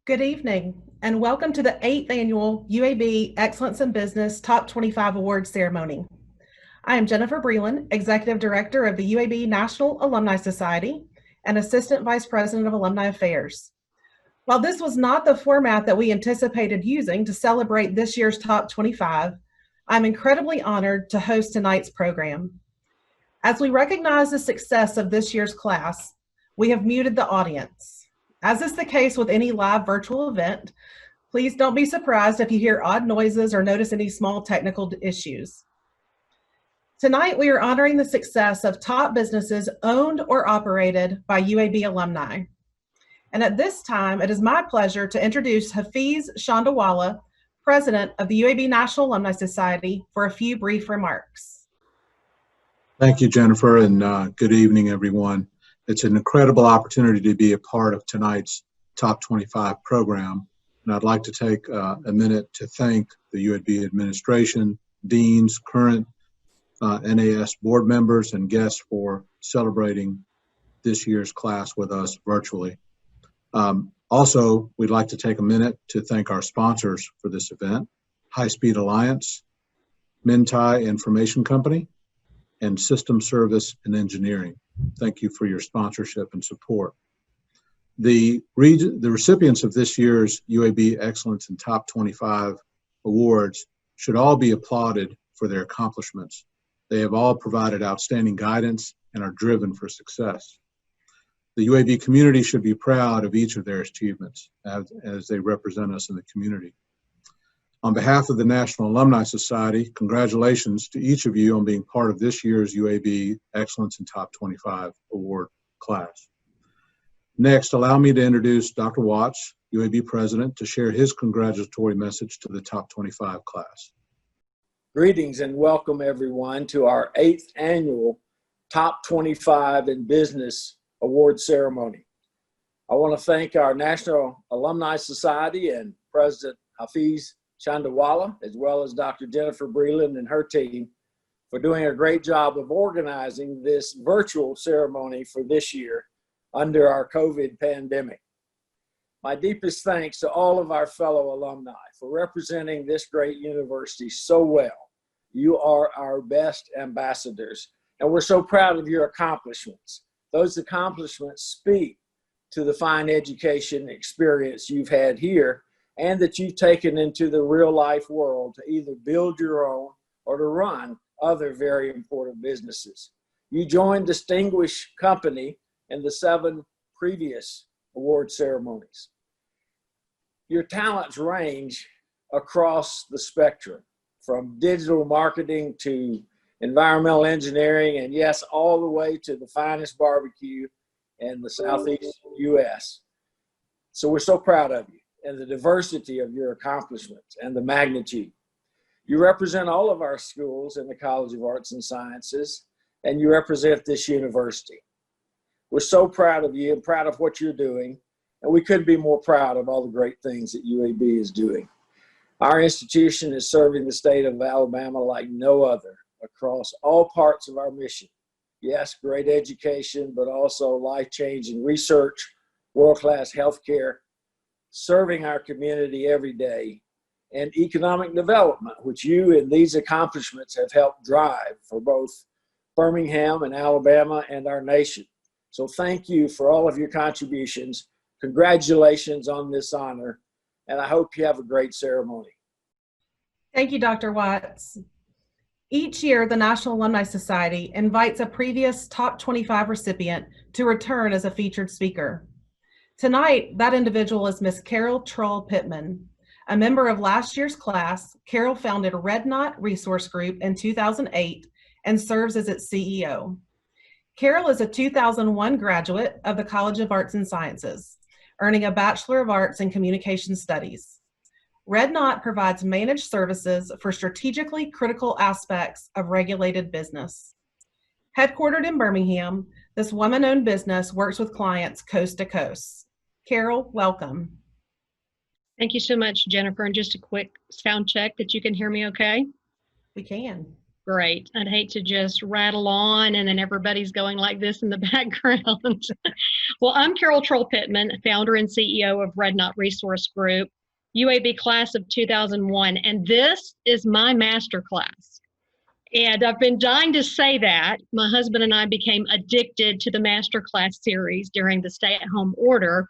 Good evening, and welcome to the 8th Annual UAB Excellence in Business Top 25 Awards Ceremony. I am Jennifer Breland, Executive Director of the UAB National Alumni Society and Assistant Vice President of Alumni Affairs. While this was not the format that we anticipated using to celebrate this year's Top 25, I'm incredibly honored to host tonight's program. As we recognize the success of this year's class, we have muted the audience. As is the case with any live virtual event, please don't be surprised if you hear odd noises or notice any small technical issues. Tonight, we are honoring the success of top businesses owned or operated by UAB alumni. And at this time, it is my pleasure to introduce Hafiz Shandawala, President of the UAB National Alumni Society, for a few brief remarks. Thank you, Jennifer, and good evening, everyone. It's an incredible opportunity to be a part of tonight's Top 25 program, and I'd like to take a minute to thank the UAB administration, deans, current NAS board members, and guests for celebrating this year's class with us virtually. Also, we'd like to take a minute to thank our sponsors for this event, HIGHSPEED Alliance, Mintai Information Company, and System Service and Engineering. Thank you for your sponsorship and support. The recipients of this year's UAB Excellence in Top 25 Awards should all be applauded for their accomplishments. They have all provided outstanding guidance and are driven for success. The UAB community should be proud of each of their achievements as they represent us in the community. On behalf of the National Alumni Society, congratulations to each of you on being part of this year's UAB Excellence in Top 25 Award class. Next, allow me to introduce Dr. Watts, UAB President, to share his congratulatory message to the Top 25 class. Greetings and welcome everyone to our 8th Annual Top 25 in Business Award Ceremony. I want to thank our National Alumni Society and President Hafiz Shandawala, as well as Dr. Jennifer Breland and her team, for doing a great job of organizing this virtual ceremony for this year under our COVID pandemic. My deepest thanks to all of our fellow alumni for representing this great university so well. You are our best ambassadors, and we're so proud of your accomplishments. Those accomplishments speak to the fine education experience you've had here and that you've taken into the real life world to either build your own or to run other very important businesses. You joined distinguished company in the 7 previous award ceremonies. Your talents range across the spectrum, from digital marketing to environmental engineering, and yes, all the way to the finest barbecue in the Southeast US. So we're so proud of you and the diversity of your accomplishments and the magnitude. You represent all of our schools in the College of Arts and Sciences, and you represent this university. We're so proud of you and proud of what you're doing, and we couldn't be more proud of all the great things that UAB is doing. Our institution is serving the state of Alabama like no other across all parts of our mission. Yes, great education, but also life-changing research, world-class healthcare, serving our community every day, and economic development, which you and these accomplishments have helped drive for both Birmingham and Alabama and our nation. So thank you for all of your contributions. Congratulations on this honor, and I hope you have a great ceremony. Thank you, Dr. Watts. Each year, the National Alumni Society invites a previous Top 25 recipient to return as a featured speaker. Tonight, that individual is Miss Carol Trull Pittman. A member of last year's class, Carol founded Red Knot Resource Group in 2008 and serves as its CEO. Carol is a 2001 graduate of the College of Arts and Sciences, earning a Bachelor of Arts in Communication Studies. Red Knot provides managed services for strategically critical aspects of regulated business. Headquartered in Birmingham, this woman-owned business works with clients coast to coast. Carol, welcome. Thank you so much, Jennifer. And just a quick sound check that you can hear me okay. We can. Great. I'd hate to just rattle on and then everybody's going like this in the background. Well, I'm Carol Troll-Pittman, founder and CEO of Red Knot Resource Group, UAB class of 2001, and this is my master class. And I've been dying to say that. My husband and I became addicted to the master class series during the stay-at-home order.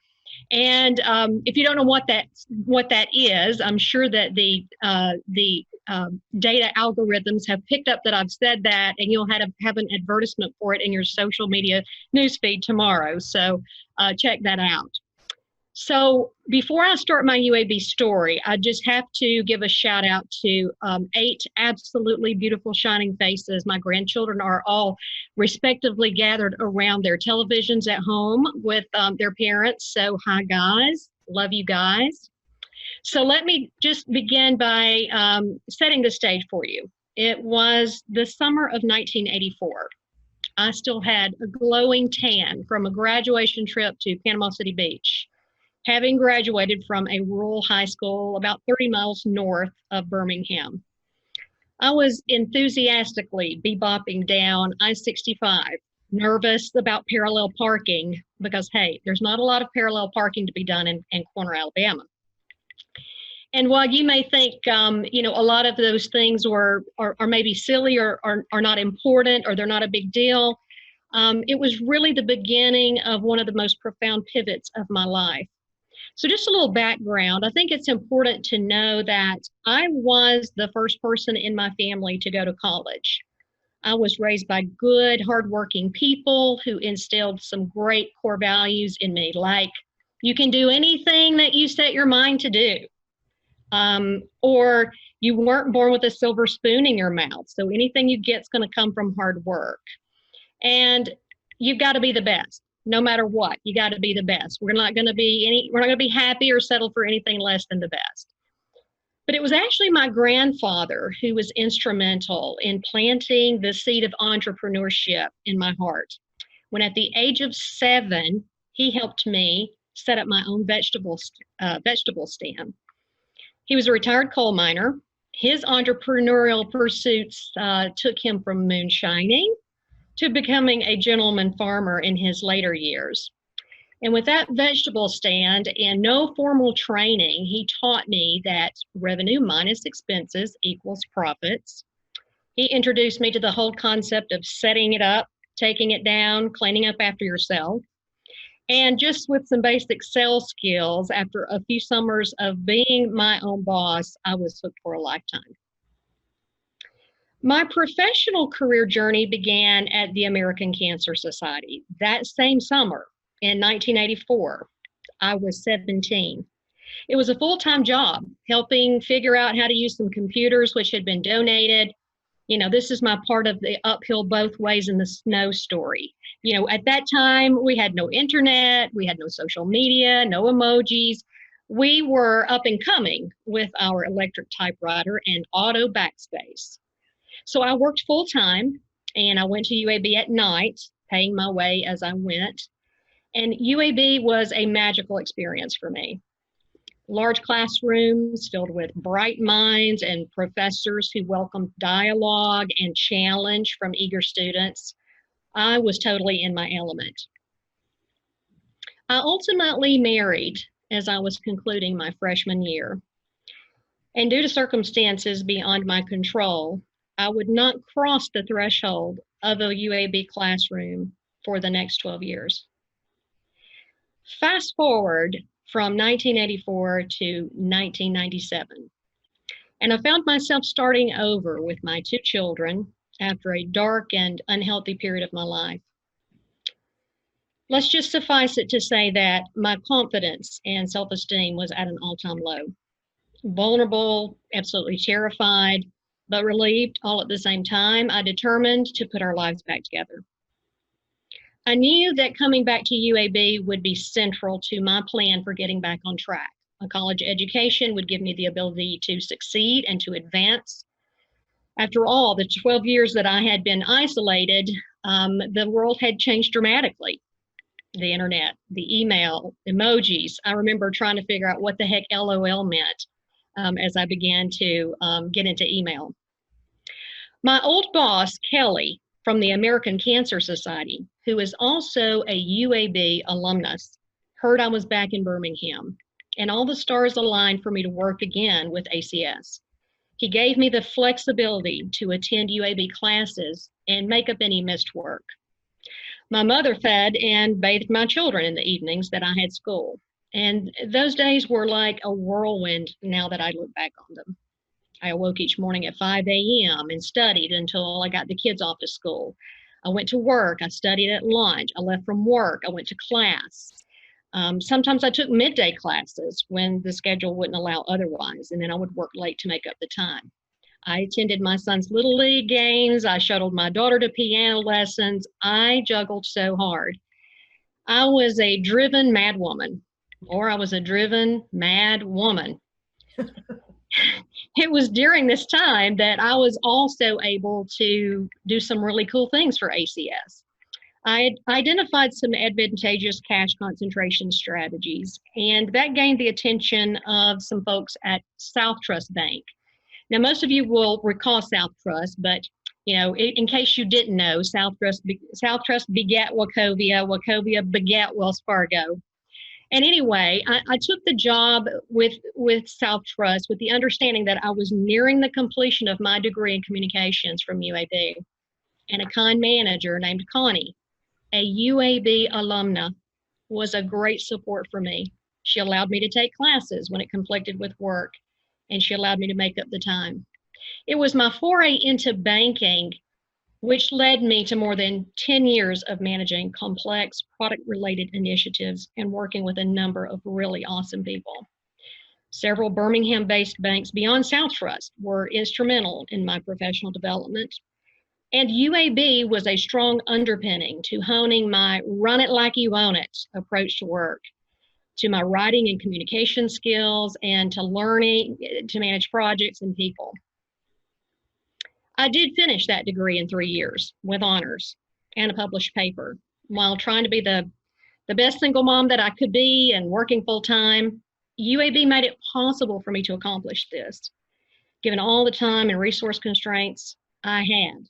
And if you don't know what that is, I'm sure that the data algorithms have picked up that I've said that, and you'll have an advertisement for it in your social media newsfeed tomorrow. So check that out. So before I start my UAB story, I just have to give a shout out to 8 absolutely beautiful shining faces. My grandchildren are all respectively gathered around their televisions at home with their parents. So hi guys, love you guys. So let me just begin by setting the stage for you. It was the summer of 1984. I still had a glowing tan from a graduation trip to Panama City Beach, having graduated from a rural high school about 30 miles north of Birmingham. I was enthusiastically bebopping down I-65, nervous about parallel parking because, hey, there's not a lot of parallel parking to be done in Corner, Alabama. And while you may think, you know, a lot of those things are maybe silly or are not important or they're not a big deal, it was really the beginning of one of the most profound pivots of my life. So just a little background. I think it's important to know that I was the first person in my family to go to college. I was raised by good, hardworking people who instilled some great core values in me, like you can do anything that you set your mind to do. Or you weren't born with a silver spoon in your mouth, so anything you get is going to come from hard work. And you've got to be the best. No matter what, you got to be the best. We're not going to be happy or settle for anything less than the best. But it was actually my grandfather who was instrumental in planting the seed of entrepreneurship in my heart. When at the age of 7, he helped me set up my own vegetable stand. He was a retired coal miner. His entrepreneurial pursuits took him from moonshining to becoming a gentleman farmer in his later years. And with that vegetable stand and no formal training, he taught me that revenue minus expenses equals profits. He introduced me to the whole concept of setting it up, taking it down, cleaning up after yourself. And just with some basic sales skills, after a few summers of being my own boss, I was hooked for a lifetime. My professional career journey began at the American Cancer Society. That same summer in 1984, I was 17. It was a full-time job, helping figure out how to use some computers which had been donated. You know, this is my part of the uphill both ways in the snow story. You know, at that time, we had no internet, we had no social media, no emojis. We were up and coming with our electric typewriter and auto backspace. So I worked full time and I went to UAB at night, paying my way as I went. And UAB was a magical experience for me. Large classrooms filled with bright minds and professors who welcomed dialogue and challenge from eager students. I was totally in my element. I ultimately married as I was concluding my freshman year. And due to circumstances beyond my control, I would not cross the threshold of a UAB classroom for the next 12 years. Fast forward from 1984 to 1997, and I found myself starting over with my 2 children after a dark and unhealthy period of my life. Let's just suffice it to say that my confidence and self-esteem was at an all-time low. Vulnerable, absolutely terrified, but relieved all at the same time. I determined to put our lives back together. I knew that coming back to UAB would be central to my plan for getting back on track. A college education would give me the ability to succeed and to advance. After all, the 12 years that I had been isolated, the world had changed dramatically. The internet, the email, emojis. I remember trying to figure out what the heck LOL meant as I began to get into email. My old boss, Kelly, from the American Cancer Society, who is also a UAB alumnus, heard I was back in Birmingham, and all the stars aligned for me to work again with ACS. He gave me the flexibility to attend UAB classes and make up any missed work. My mother fed and bathed my children in the evenings that I had school, and those days were like a whirlwind now that I look back on them. I awoke each morning at 5 a.m. and studied until I got the kids off to school. I went to work, I studied at lunch, I left from work, I went to class. Sometimes I took midday classes when the schedule wouldn't allow otherwise, and then I would work late to make up the time. I attended my son's Little League games, I shuttled my daughter to piano lessons, I juggled so hard. I was a driven mad woman, or I was a driven mad woman. It was during this time that I was also able to do some really cool things for ACS. I identified some advantageous cash concentration strategies, and that gained the attention of some folks at South Trust Bank. Now, most of you will recall South Trust, but you know, in case you didn't know, South Trust begat Wachovia, Wachovia begat Wells Fargo. And anyway, I took the job with South Trust with the understanding that I was nearing the completion of my degree in communications from UAB. And a kind manager named Connie, a UAB alumna, was a great support for me. She allowed me to take classes when it conflicted with work, and she allowed me to make up the time. It was my foray into banking which led me to more than 10 years of managing complex product-related initiatives and working with a number of really awesome people. Several Birmingham-based banks beyond South Trust were instrumental in my professional development, and UAB was a strong underpinning to honing my run it like you own it approach to work, to my writing and communication skills, and to learning to manage projects and people. I did finish that degree in 3 years with honors and a published paper while trying to be the best single mom that I could be and working full time. UAB made it possible for me to accomplish this. Given all the time and resource constraints I had,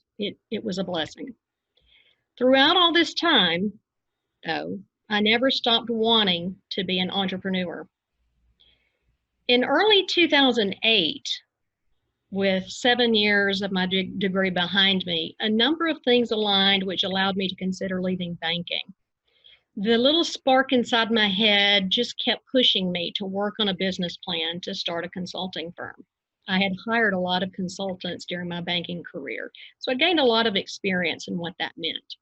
it was a blessing. Throughout all this time, though, I never stopped wanting to be an entrepreneur. In early 2008, with 7 years of my degree behind me, a number of things aligned which allowed me to consider leaving banking. The little spark inside my head just kept pushing me to work on a business plan to start a consulting firm. I had hired a lot of consultants during my banking career, so I gained a lot of experience in what that meant.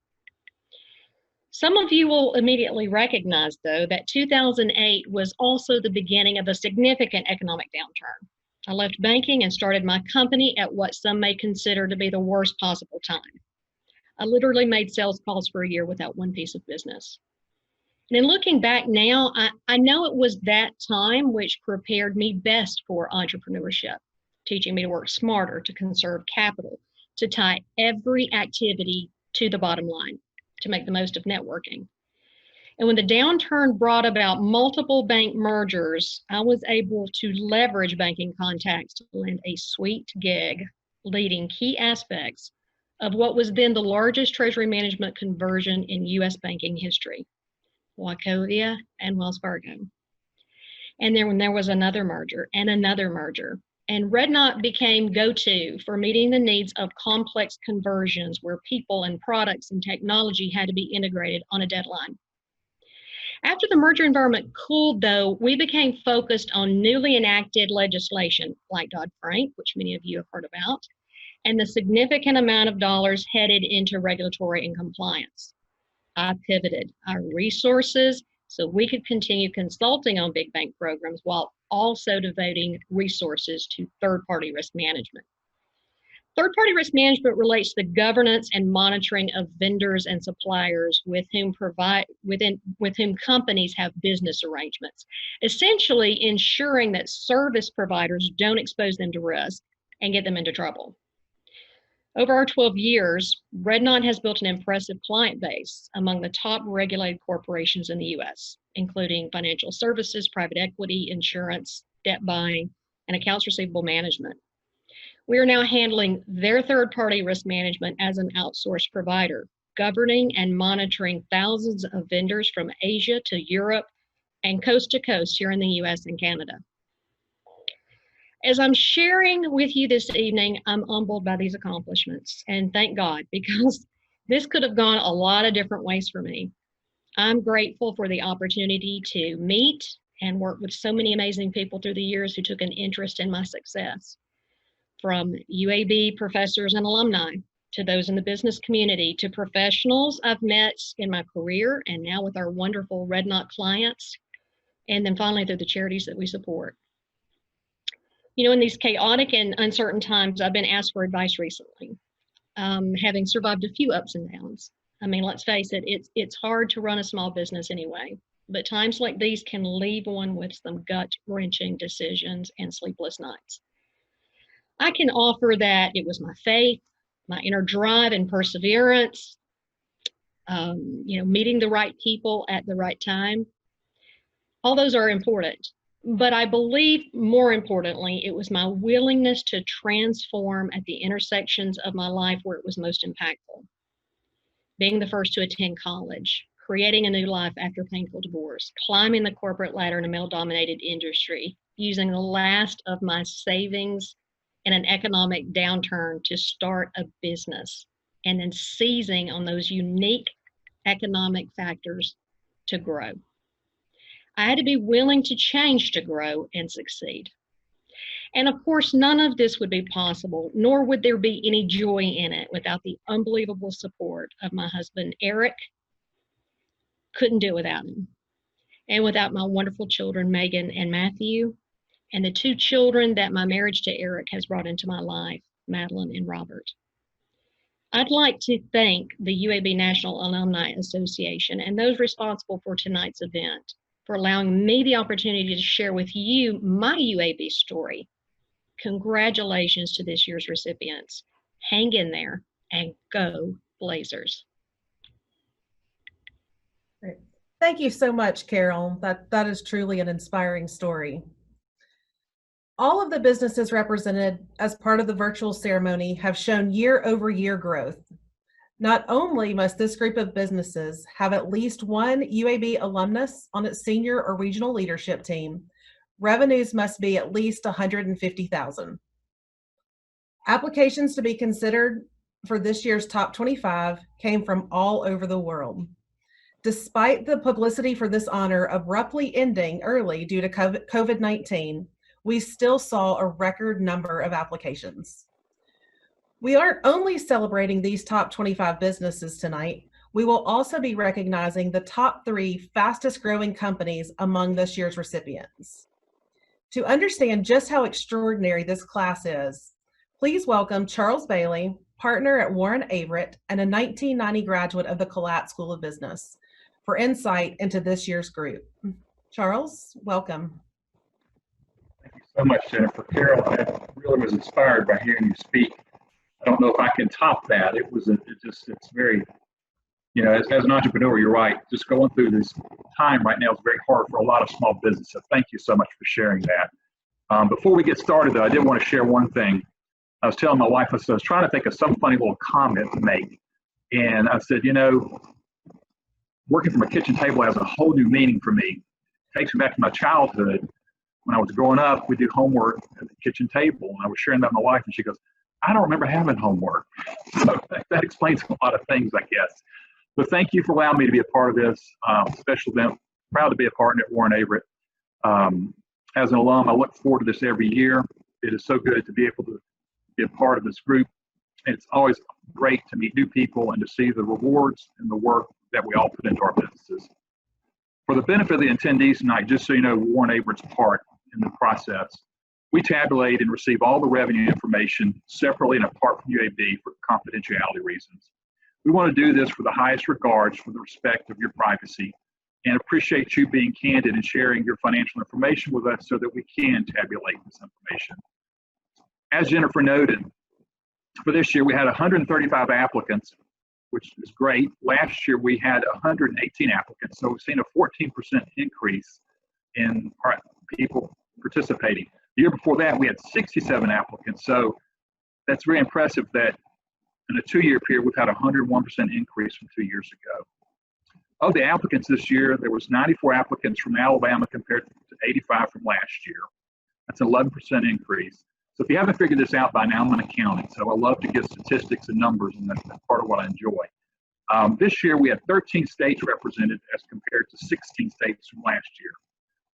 Some of you will immediately recognize, though, that 2008 was also the beginning of a significant economic downturn. I left banking and started my company at what some may consider to be the worst possible time. I literally made sales calls for a year without one piece of business. And in looking back now, I know it was that time which prepared me best for entrepreneurship, teaching me to work smarter, to conserve capital, to tie every activity to the bottom line, to make the most of networking. And when the downturn brought about multiple bank mergers, I was able to leverage banking contacts to land a sweet gig, leading key aspects of what was then the largest treasury management conversion in U.S. banking history, Wachovia and Wells Fargo. And then when there was another merger, and Redknot became go-to for meeting the needs of complex conversions where people and products and technology had to be integrated on a deadline. After the merger environment cooled, though, we became focused on newly enacted legislation like Dodd-Frank, which many of you have heard about, and the significant amount of dollars headed into regulatory and compliance. I pivoted our resources so we could continue consulting on big bank programs while also devoting resources to third-party risk management. Third-party risk management relates to the governance and monitoring of vendors and suppliers with whom companies have business arrangements, essentially ensuring that service providers don't expose them to risk and get them into trouble. Over our 12 years, Redknot has built an impressive client base among the top regulated corporations in the U.S., including financial services, private equity, insurance, debt buying, and accounts receivable management. We are now handling their third-party risk management as an outsourced provider, governing and monitoring thousands of vendors from Asia to Europe and coast to coast here in the US and Canada. As I'm sharing with you this evening, I'm humbled by these accomplishments, and thank God, because this could have gone a lot of different ways for me. I'm grateful for the opportunity to meet and work with so many amazing people through the years who took an interest in my success, from UAB professors and alumni, to those in the business community, to professionals I've met in my career, and now with our wonderful Red Knot clients, and then finally through the charities that we support. You know, in these chaotic and uncertain times, I've been asked for advice recently, having survived a few ups and downs. I mean, let's face it, it's hard to run a small business anyway, but times like these can leave one with some gut-wrenching decisions and sleepless nights. I can offer that it was my faith, my inner drive and perseverance, you know, meeting the right people at the right time. All those are important. But I believe more importantly, it was my willingness to transform at the intersections of my life where it was most impactful. Being the first to attend college, creating a new life after painful divorce, climbing the corporate ladder in a male-dominated industry, using the last of my savings in an economic downturn to start a business, and then seizing on those unique economic factors to grow. I had to be willing to change to grow and succeed. And of course, none of this would be possible, nor would there be any joy in it without the unbelievable support of my husband, Eric. Couldn't do it without him. And without my wonderful children, Megan and Matthew, and the two children that my marriage to Eric has brought into my life, Madeline and Robert. I'd like to thank the UAB National Alumni Association and those responsible for tonight's event for allowing me the opportunity to share with you my UAB story. Congratulations to this year's recipients. Hang in there and go Blazers. Great. Thank you so much, Carol. That is truly an inspiring story. All of the businesses represented as part of the virtual ceremony have shown year-over-year growth. Not only must this group of businesses have at least one UAB alumnus on its senior or regional leadership team, revenues must be at least $150,000. Applications to be considered for this year's top 25 came from all over the world. Despite the publicity for this honor abruptly ending early due to COVID-19, we still saw a record number of applications. We aren't only celebrating these top 25 businesses tonight, we will also be recognizing the top 3 fastest growing companies among this year's recipients. To understand just how extraordinary this class is, please welcome Charles Bailey, partner at Warren Averett and a 1990 graduate of the Collat School of Business, for insight into this year's group. Charles, welcome. Thank you so much, Jennifer. Carol, I really was inspired by hearing you speak. I don't know if I can top that. It's very, you know, as an entrepreneur, you're right. Just going through this time right now is very hard for a lot of small businesses. Thank you so much for sharing that. Before we get started, though, I did want to share one thing. I was telling my wife, I was trying to think of some funny little comment to make. And I said, you know, working from a kitchen table has a whole new meaning for me. It takes me back to my childhood. When I was growing up, we did homework at the kitchen table. And I was sharing that with my wife, and she goes, I don't remember having homework. So that explains a lot of things, I guess. But thank you for allowing me to be a part of this special event. Proud to be a partner at Warren Averett. As an alum, I look forward to this every year. It is so good to be able to be a part of this group. And it's always great to meet new people and to see the rewards and the work that we all put into our businesses. For the benefit of the attendees tonight, just so you know Warren Averett's part in the process, we tabulate and receive all the revenue information separately and apart from UAB for confidentiality reasons. We want to do this for the highest regards for the respect of your privacy and appreciate you being candid and sharing your financial information with us so that we can tabulate this information. As Jennifer noted, for this year we had 135 applicants, which is great. Last year we had 118 applicants, so we've seen a 14% increase in people participating. The year before that, we had 67 applicants. So that's very impressive that in a 2-year period, we've had a 101% increase from 2 years ago. Of the applicants this year, there was 94 applicants from Alabama compared to 85 from last year. That's an 11% increase. So if you haven't figured this out by now, I'm going to count it. So I love to give statistics and numbers, and that's part of what I enjoy. This year, we had 13 states represented as compared to 16 states from last year.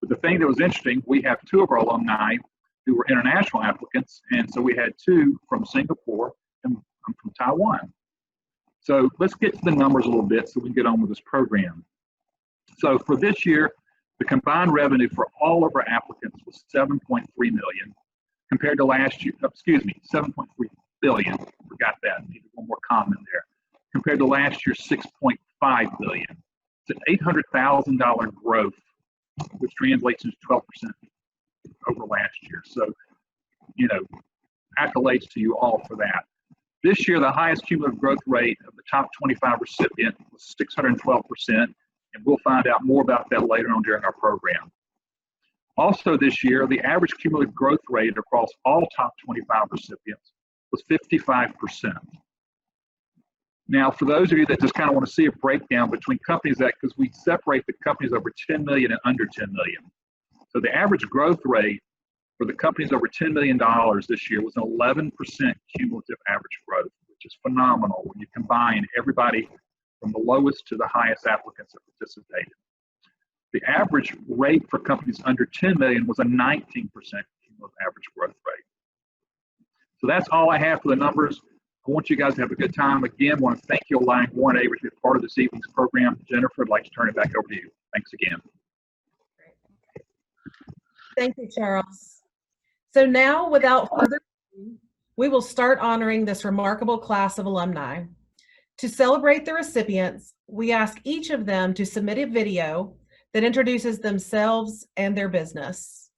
But the thing that was interesting, we have 2 of our alumni who were international applicants, and so we had 2 from Singapore and from Taiwan. So let's get to the numbers a little bit so we can get on with this program. So for this year, the combined revenue for all of our applicants was $7.3 million compared to last year, $7.3 billion. Forgot that, needed one more comma in there. Compared to last year's $6.5 billion. It's an $800,000 growth, which translates into 12% over last year. So, you know, accolades to you all for that. This year, the highest cumulative growth rate of the top 25 recipient was 612%, and we'll find out more about that later on during our program. Also this year, the average cumulative growth rate across all top 25 recipients was 55%. Now, for those of you that just kind of want to see a breakdown between companies because we separate the companies over 10 million and under 10 million. So the average growth rate for the companies over $10 million this year was an 11% cumulative average growth, which is phenomenal when you combine everybody from the lowest to the highest applicants that participated. The average rate for companies under 10 million was a 19% cumulative average growth rate. So that's all I have for the numbers. I want you guys to have a good time. Again, I want to thank you, Line 1A, for being part of this evening's program. Jennifer, I'd like to turn it back over to you. Thanks again. Thank you, Charles. So now, without further ado, we will start honoring this remarkable class of alumni. To celebrate the recipients, we ask each of them to submit a video that introduces themselves and their business.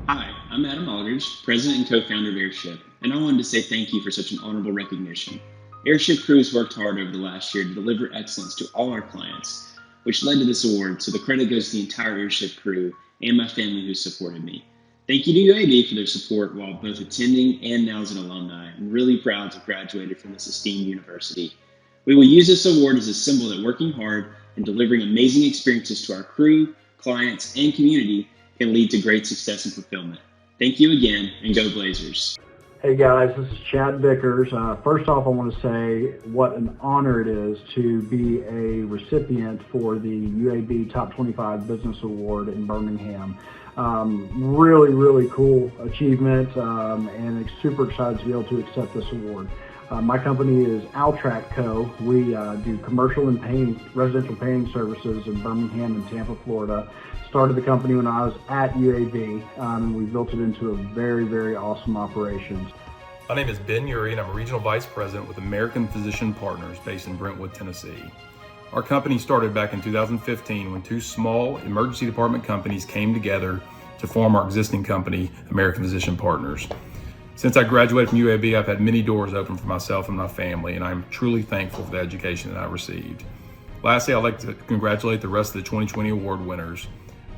Hi, I'm Adam Aldrich, President and co-founder of Airship, and I wanted to say thank you for such an honorable recognition. Airship crew has worked hard over the last year to deliver excellence to all our clients, which led to this award, so the credit goes to the entire Airship crew and my family who supported me. Thank you to UAB for their support while both attending and now as an alumni. I'm really proud to have graduated from this esteemed university. We will use this award as a symbol that working hard and delivering amazing experiences to our crew, clients, and community can lead to great success and fulfillment. Thank you again, and go Blazers. Hey guys, this is Chad Vickers. First off, I want to say what an honor it is to be a recipient for the UAB Top 25 Business Award in Birmingham. Really cool achievement, and super excited to be able to accept this award. My company is ALDRICH Co. We do commercial and residential painting services in Birmingham and Tampa, Florida. Started the company when I was at UAB, and we built it into a very awesome operation. My name is Ben YOUREE, and I'm a Regional Vice President with American Physician Partners based in Brentwood, Tennessee. Our company started back in 2015 when 2 small emergency department companies came together to form our existing company, American Physician Partners. Since I graduated from UAB, I've had many doors open for myself and my family, and I'm truly thankful for the education that I received. Lastly, I'd like to congratulate the rest of the 2020 award winners.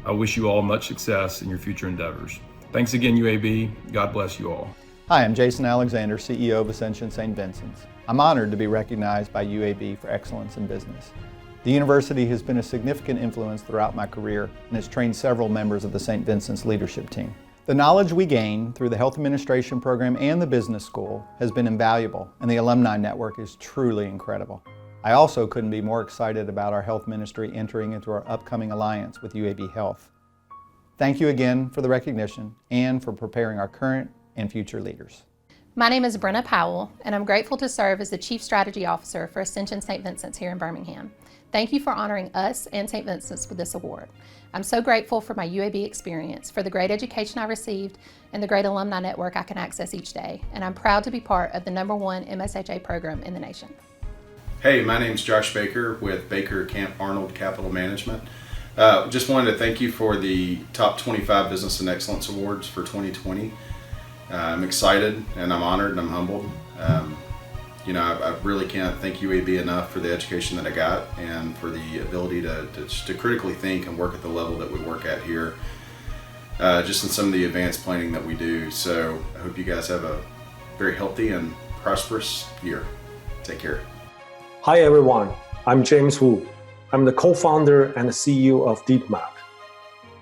I wish you all much success in your future endeavors. Thanks again, UAB. God bless you all. Hi, I'm Jason Alexander, CEO of Ascension St. Vincent's. I'm honored to be recognized by UAB for excellence in business. The university has been a significant influence throughout my career and has trained several members of the St. Vincent's leadership team. The knowledge we gain through the health administration program and the business school has been invaluable, and the alumni network is truly incredible. I also couldn't be more excited about our health ministry entering into our upcoming alliance with UAB Health. Thank you again for the recognition and for preparing our current and future leaders. My name is BRENNA Powell, and I'm grateful to serve as the Chief Strategy Officer for Ascension St. Vincent's here in Birmingham. Thank you for honoring us and St. Vincent's with this award. I'm so grateful for my UAB experience, for the great education I received, and the great alumni network I can access each day, and I'm proud to be part of the #1 MSHA program in the nation. Hey, my name's Josh Baker with Baker Camp Arnold Capital Management. Just wanted to thank you for the Top 25 Business and Excellence Awards for 2020. I'm excited and I'm honored and I'm humbled. I really can't thank UAB enough for the education that I got and for the ability to critically think and work at the level that we work at here. just in some of the advanced planning that we do. So I hope you guys have a very healthy and prosperous year. Take care. Hi everyone, I'm James Wu. I'm the co-founder and the CEO of DEEPMAP.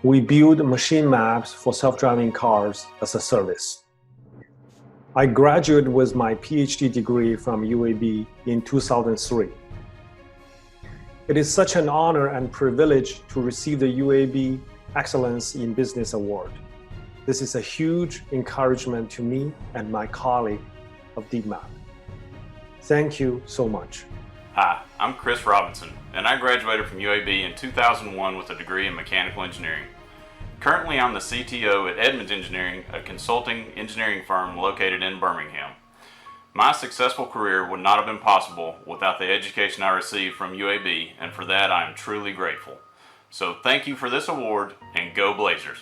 We build machine maps for self-driving cars as a service. I graduated with my PhD degree from UAB in 2003. It is such an honor and privilege to receive the UAB Excellence in Business Award. This is a huge encouragement to me and my colleague of DEEPMAP. Thank you so much. Hi, I'm Chris Robinson, and I graduated from UAB in 2001 with a degree in mechanical engineering. Currently, I'm the CTO at Edmonds Engineering, a consulting engineering firm located in Birmingham. My successful career would not have been possible without the education I received from UAB, and for that I am truly grateful. So thank you for this award, and go Blazers.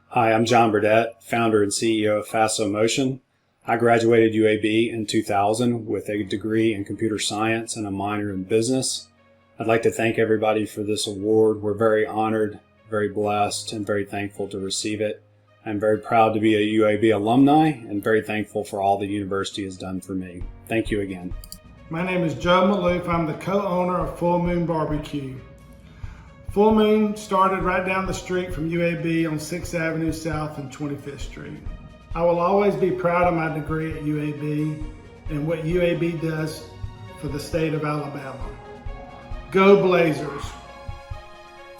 Hi, I'm John BURDETT, founder and CEO of Faso Motion. I graduated UAB in 2000 with a degree in computer science and a minor in business. I'd like to thank everybody for this award. We're very honored, very blessed, and very thankful to receive it. I'm very proud to be a UAB alumni and very thankful for all the university has done for me. Thank you again. My name is Joe MALUFF. I'm the co-owner of Full Moon Barbecue. Full Moon started right down the street from UAB on 6th Avenue South and 25th Street. I will always be proud of my degree at UAB and what UAB does for the state of Alabama. Go Blazers!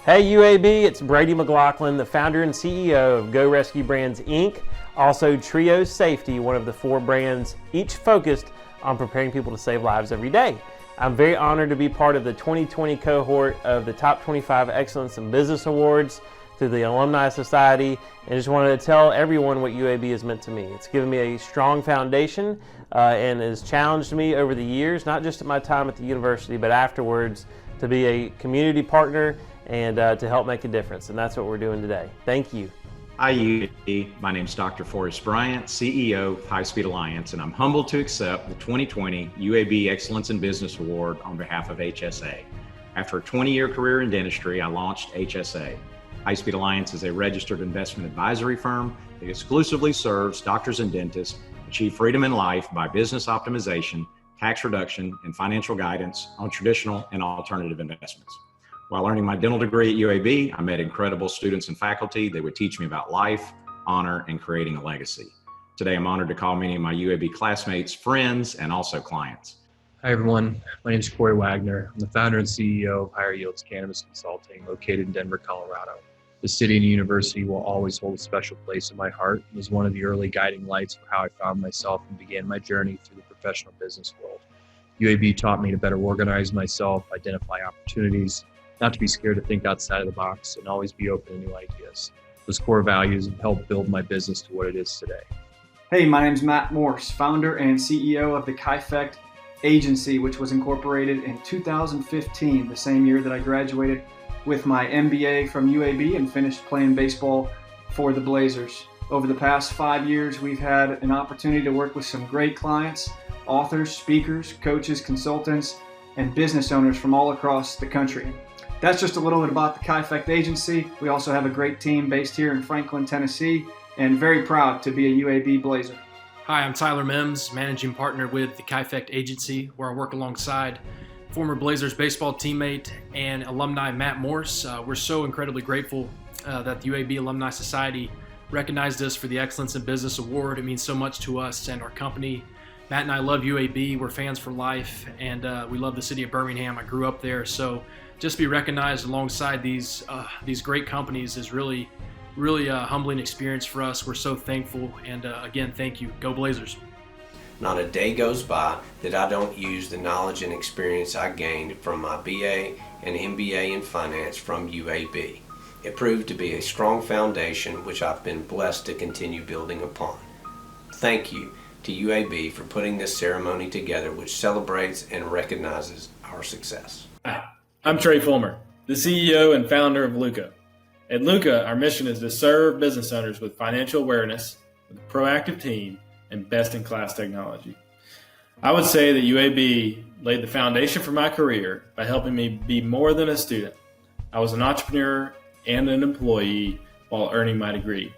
Hey UAB, it's Brady McLaughlin, the founder and CEO of Go Rescue Brands Inc., also Trio Safety, one of the 4 brands, each focused on preparing people to save lives every day. I'm very honored to be part of the 2020 cohort of the Top 25 Excellence in Business Awards through the Alumni Society, and just wanted to tell everyone what UAB has meant to me. It's given me a strong foundation and has challenged me over the years, not just at my time at the university, but afterwards, to be a community partner and to help make a difference, and that's what we're doing today. Thank you. Hi UAB, my name is Dr. FORREST BRYANT, CEO of HIGHSPEED Alliance, and I'm humbled to accept the 2020 UAB Excellence in Business Award on behalf of HSA. After a 20-year career in dentistry, I launched HSA. HIGHSPEED Alliance is a registered investment advisory firm that exclusively serves doctors and dentists achieve freedom in life by business optimization, tax reduction, and financial guidance on traditional and alternative investments. While earning my dental degree at UAB, I met incredible students and faculty that would teach me about life, honor, and creating a legacy. Today, I'm honored to call many of my UAB classmates friends and also clients. Hi everyone, my name is CORY WAGGONER. I'm the founder and CEO of HIGHERYIELDS Cannabis Consulting, located in Denver, Colorado. The city and university will always hold a special place in my heart. It was one of the early guiding lights for how I found myself and began my journey through the professional business world. UAB taught me to better organize myself, identify opportunities, not to be scared to think outside of the box, and always be open to new ideas. Those core values have helped build my business to what it is today. Hey, my name's Matt MORSE, founder and CEO of the KENNETH agency, which was incorporated in 2015, the same year that I graduated with my MBA from UAB and finished playing baseball for the Blazers. Over the past 5 years, we've had an opportunity to work with some great clients, authors, speakers, coaches, consultants, and business owners from all across the country. That's just a little bit about the KENNETH agency. We also have a great team based here in Franklin, Tennessee, and very proud to be a UAB Blazer. Hi, I'm Tyler MIMS, managing partner with the KENNETH agency, where I work alongside former Blazers baseball teammate and alumni Matt Morse. We're so incredibly grateful that the UAB Alumni Society recognized us for the Excellence in Business Award. It means so much to us and our company. Matt and I love UAB. We're fans for life, and we love the city of Birmingham. I grew up there, so just to be recognized alongside these great companies is really a humbling experience for us. We're so thankful, and again, thank you. Go Blazers. Not a day goes by that I don't use the knowledge and experience I gained from my BA and MBA in finance from UAB. It proved to be a strong foundation which I've been blessed to continue building upon. Thank you to UAB for putting this ceremony together, which celebrates and recognizes our success. Hi, I'm Trey Fulmer, the CEO and founder of Luca. At Luca, our mission is to serve business owners with financial awareness, with a proactive team, and best-in-class technology. I would say that UAB laid the foundation for my career by helping me be more than a student. I was an entrepreneur and an employee while earning my degree.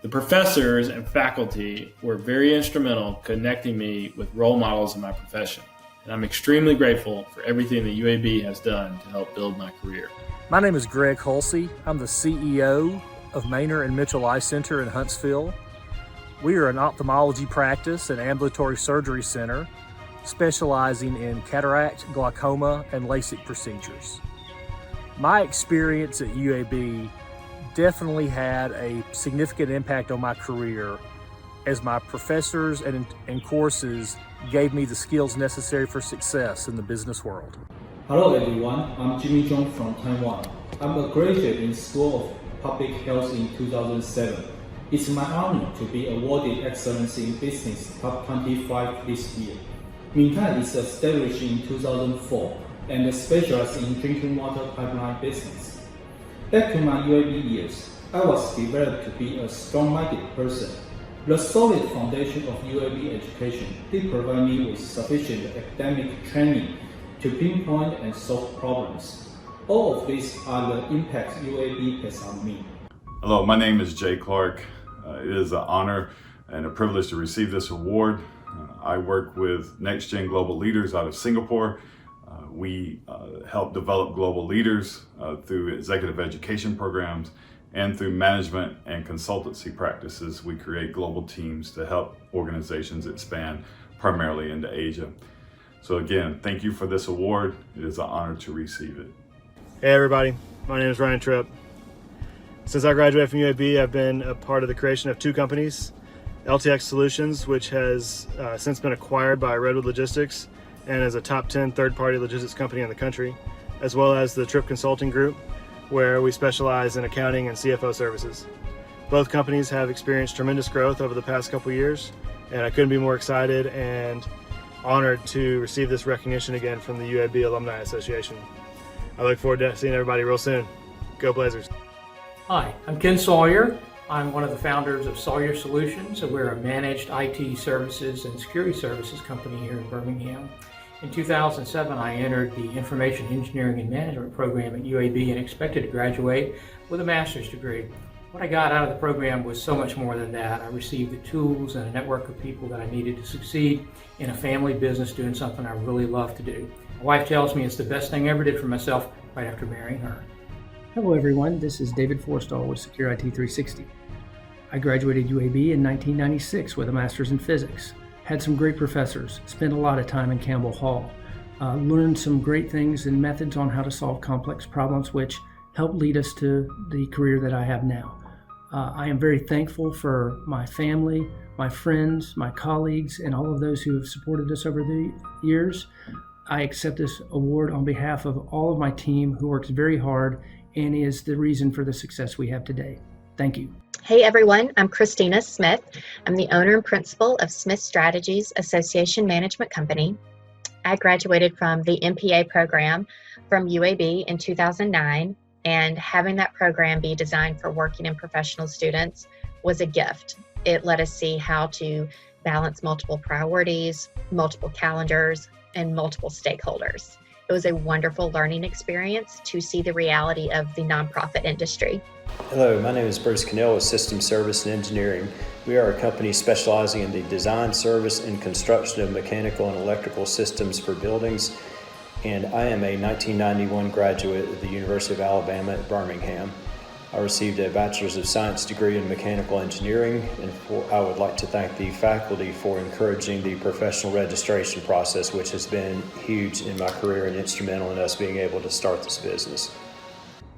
The professors and faculty were very instrumental connecting me with role models in my profession, and I'm extremely grateful for everything the UAB has done to help build my career. My name is Greg HULSEY. I'm the CEO of Maynard and Mitchell Eye Center in Huntsville. We are an ophthalmology practice and ambulatory surgery center specializing in cataract, glaucoma, and LASIK procedures. My experience at UAB definitely had a significant impact on my career as my professors and courses gave me the skills necessary for success in the business world. Hello everyone, I'm Jimmy Zhong from Taiwan. I'm a graduate in School of Public Health in 2007. It's my honor to be awarded Excellence in Business Top 25 this year. MING-FENG is established in 2004 and specializes in drinking water pipeline business. Back to my UAB years, I was developed to be a strong-minded person. The solid foundation of UAB education did provide me with sufficient academic training to pinpoint and solve problems. All of these are the impacts UAB has on me. Hello, my name is Jay Clark. It is an honor and a privilege to receive this award. I work with Next Gen Global Leaders out of Singapore. We help develop global leaders through executive education programs and through management and consultancy practices. We create global teams to help organizations expand primarily into Asia. So again, thank you for this award. It is an honor to receive it. Hey everybody, my name is Ryan Tripp. Since I graduated from UAB, I've been a part of the creation of two companies, LTX Solutions, which has since been acquired by Redwood Logistics and is a top 10 third-party logistics company in the country, as well as the TRIPP Consulting Group, where we specialize in accounting and CFO services. Both companies have experienced tremendous growth over the past couple years, and I couldn't be more excited and honored to receive this recognition again from the UAB Alumni Association. I look forward to seeing everybody real soon. Go Blazers. Hi, I'm Ken SAWYER. I'm one of the founders of SAWYER Solutions. We're a managed IT services and security services company here in Birmingham. In 2007, I entered the Information Engineering and Management program at UAB and expected to graduate with a master's degree. What I got out of the program was so much more than that. I received the tools and a network of people that I needed to succeed in a family business doing something I really love to do. My wife tells me it's the best thing I ever did for myself right after marrying her. Hello everyone, this is David Forstall with Secure IT 360. I graduated UAB in 1996 with a master's in physics. Had some great professors, spent a lot of time in Campbell Hall, learned some great things and methods on how to solve complex problems, which helped lead us to the career that I have now. I am very thankful for my family, my friends, my colleagues, and all of those who have supported us over the years. I accept this award on behalf of all of my team who works very hard and is the reason for the success we have today. Thank you. Hey everyone, I'm Christina Smith. I'm the owner and principal of Smith Strategies Association Management Company. I graduated from the MPA program from UAB in 2009, and having that program be designed for working and professional students was a gift. It let us see how to balance multiple priorities, multiple calendars, and multiple stakeholders. It was a wonderful learning experience to see the reality of the nonprofit industry. Hello, my name is Bruce Cannell with System Service and Engineering. We are a company specializing in the design, service, and construction of mechanical and electrical systems for buildings. And I am a 1991 graduate of the University of Alabama at Birmingham. I received a Bachelor's of Science degree in Mechanical Engineering, and I would like to thank the faculty for encouraging the professional registration process, which has been huge in my career and instrumental in us being able to start this business.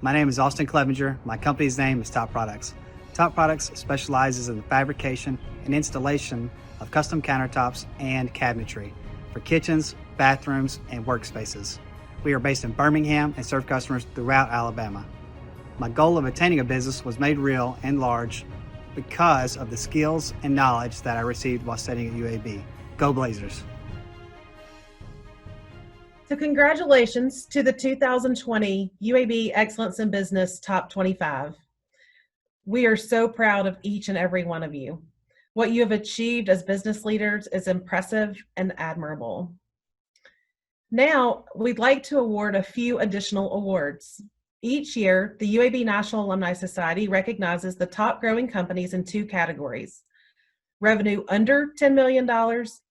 My name is Austin Clevenger. My company's name is Top Products. Top Products specializes in the fabrication and installation of custom countertops and cabinetry for kitchens, bathrooms, and workspaces. We are based in Birmingham and serve customers throughout Alabama. My goal of attaining a business was made real and large because of the skills and knowledge that I received while studying at UAB. Go Blazers! So congratulations to the 2020 UAB Excellence in Business Top 25. We are so proud of each and every one of you. What you have achieved as business leaders is impressive and admirable. Now, we'd like to award a few additional awards. Each year, the UAB National Alumni Society recognizes the top growing companies in two categories: revenue under $10 million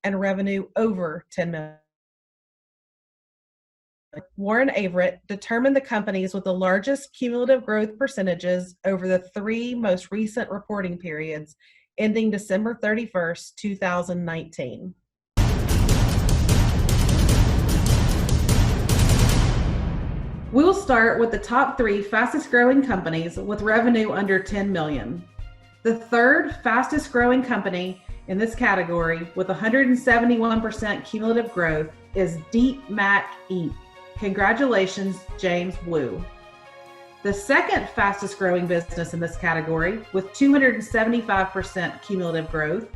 and revenue over $10 million. Warren Averett determined the companies with the largest cumulative growth percentages over the three most recent reporting periods ending December 31st, 2019. We will start with the top three fastest growing companies with revenue under 10 million. The third fastest growing company in this category with 171% cumulative growth is DEEPMAP Inc. Congratulations, James Wu. The second fastest growing business in this category with 275% cumulative growth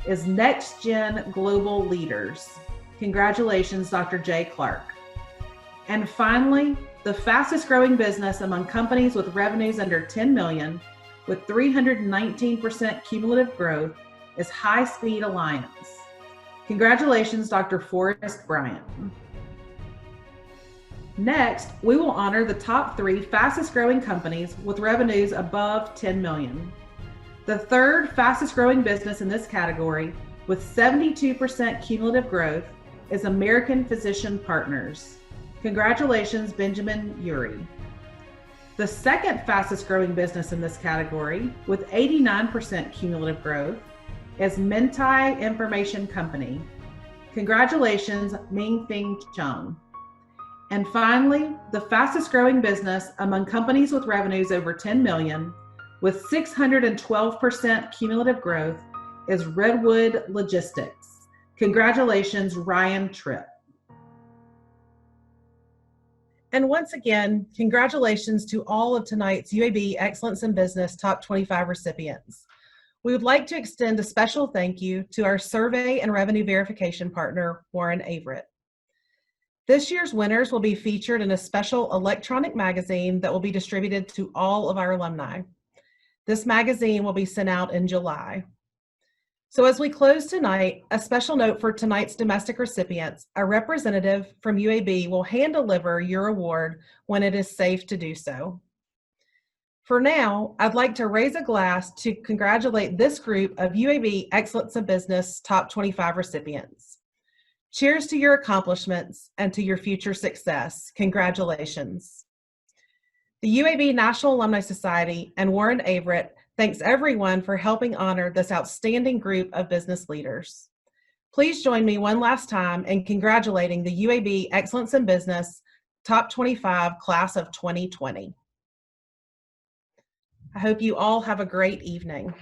is NextGen Global Leaders. Congratulations, Dr. Jay Clark. And finally, the fastest growing business among companies with revenues under 10 million with 319% cumulative growth is HIGHSPEED Alliance. Congratulations, Dr. FORREST BRYANT. Next, we will honor the top three fastest growing companies with revenues above 10 million. The third fastest growing business in this category with 72% cumulative growth is American Physician Partners. Congratulations, Benjamin UAB. The second fastest growing business in this category with 89% cumulative growth is Mentai Information Company. Congratulations, MING-FENG CHUNG. And finally, the fastest growing business among companies with revenues over 10 million with 612% cumulative growth is Redwood Logistics. Congratulations, Ryan TRIPP. And once again, congratulations to all of tonight's UAB Excellence in Business Top 25 recipients. We would like to extend a special thank you to our survey and revenue verification partner, Warren Averett. This year's winners will be featured in a special electronic magazine that will be distributed to all of our alumni. This magazine will be sent out in July. So as we close tonight, a special note for tonight's domestic recipients: a representative from UAB will hand deliver your award when it is safe to do so. For now, I'd like to raise a glass to congratulate this group of UAB Excellence in Business Top 25 recipients. Cheers to your accomplishments and to your future success. Congratulations. The UAB National Alumni Society and Warren Averett thanks everyone for helping honor this outstanding group of business leaders. Please join me one last time in congratulating the UAB Excellence in Business Top 25 Class of 2020. I hope you all have a great evening.